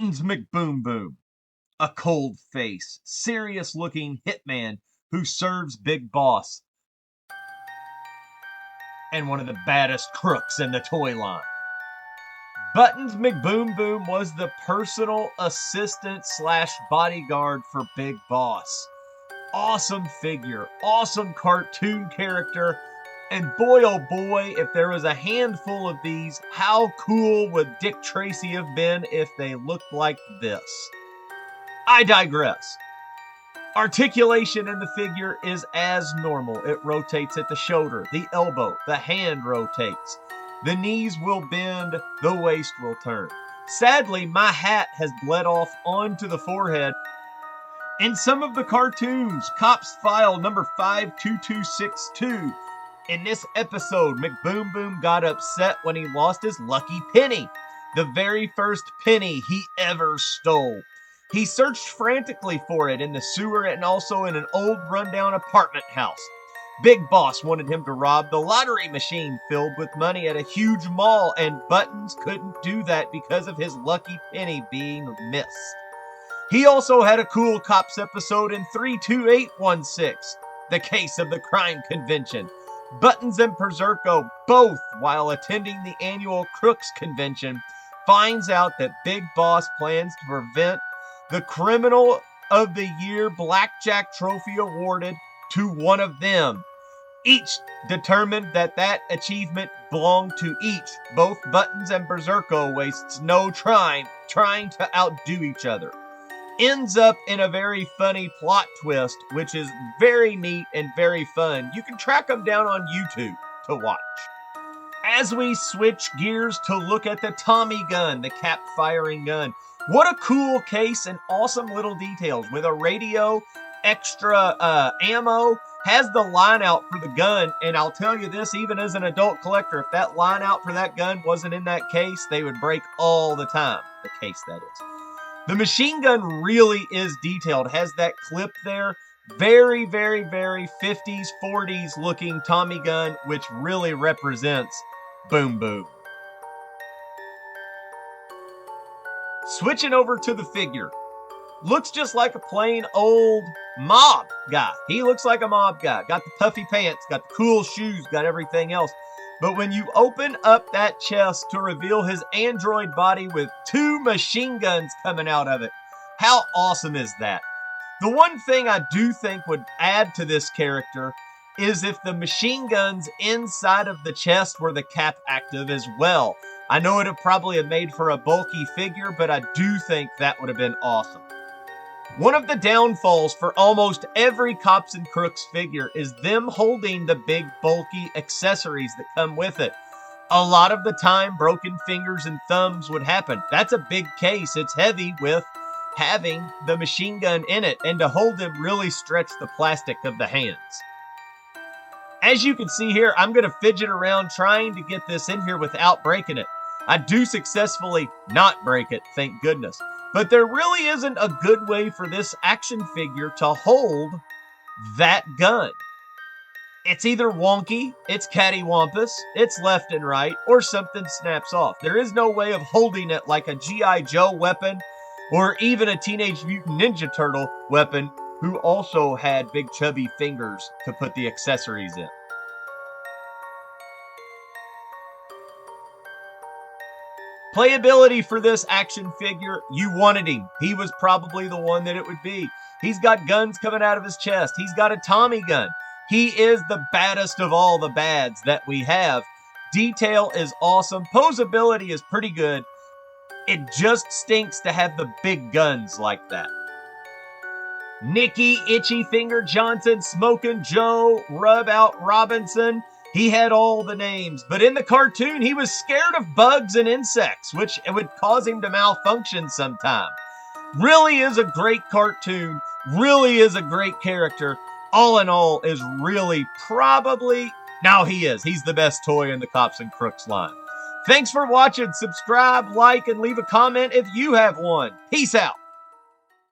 Buttons McBoomBoom, a cold-faced, serious-looking hitman who serves Big Boss and one of the baddest crooks in the toy line. Buttons McBoomBoom was the personal assistant slash bodyguard for Big Boss. Awesome figure, awesome cartoon character, and boy oh boy, if there was a handful of these, how cool would Dick Tracy have been if they looked like this? I digress. Articulation in the figure is as normal. It rotates at the shoulder, the elbow, the hand rotates. The knees will bend, the waist will turn. Sadly, my hat has bled off onto the forehead. In some of the cartoons, Cops File number 52262. In this episode, McBoomBoom got upset when he lost his lucky penny. The very first penny he ever stole. He searched frantically for it in the sewer and also in an old rundown apartment house. Big Boss wanted him to rob the lottery machine filled with money at a huge mall, and Buttons couldn't do that because of his lucky penny being missed. He also had a cool Cops episode in 32816, the case of the crime convention. Buttons and Berserko, both while attending the annual Crooks convention, finds out that Big Boss plans to prevent the Criminal of the Year Blackjack Trophy awarded to one of them. Each determined that that achievement belonged to each. Both Buttons and Berserko wastes no time trying to outdo each other. Ends up in a very funny plot twist, which is very neat and very fun. You can track them down on YouTube to watch. As we switch gears to look at the Tommy gun, the cap-firing gun. What a cool case and awesome little details. With a radio, extra ammo, has the line out for the gun. And I'll tell you this, even as an adult collector, if that line out for that gun wasn't in that case, they would break all the time. The case, that is. The machine gun really is detailed. Has that clip there. Very, very, very 50s, 40s looking Tommy gun, which really represents Boom Boom. Switching over to the figure. Looks just like a plain old mob guy. He looks like a mob guy. Got the puffy pants, got the cool shoes, got everything else. But when you open up that chest to reveal his android body with 2 machine guns coming out of it, how awesome is that? The one thing I do think would add to this character is if the machine guns inside of the chest were the cap active as well. I know it would probably have made for a bulky figure, but I do think that would have been awesome. One of the downfalls for almost every Cops and Crooks figure is them holding the big bulky accessories that come with it. A lot of the time, broken fingers and thumbs would happen. That's a big case. It's heavy with having the machine gun in it, and to hold them really stretch the plastic of the hands. As you can see here, I'm going to fidget around trying to get this in here without breaking it. I do successfully not break it, thank goodness. But there really isn't a good way for this action figure to hold that gun. It's either wonky, it's cattywampus, it's left and right, or something snaps off. There is no way of holding it like a G.I. Joe weapon or even a Teenage Mutant Ninja Turtle weapon who also had big chubby fingers to put the accessories in. Playability for this action figure, you wanted him. He was probably the one that it would be. He's got guns coming out of his chest. He's got a Tommy gun. He is the baddest of all the bads that we have. Detail is awesome. Posability is pretty good. It just stinks to have the big guns like that. Nicky, Itchy Finger Johnson, Smokin' Joe, Rub Out Robinson. He had all the names, but in the cartoon, he was scared of bugs and insects, which would cause him to malfunction sometime. Really is a great cartoon, really is a great character. All in all, is really probably, now he is. He's the best toy in the Cops and Crooks line. Thanks for watching. Subscribe, like, and leave a comment if you have one. Peace out.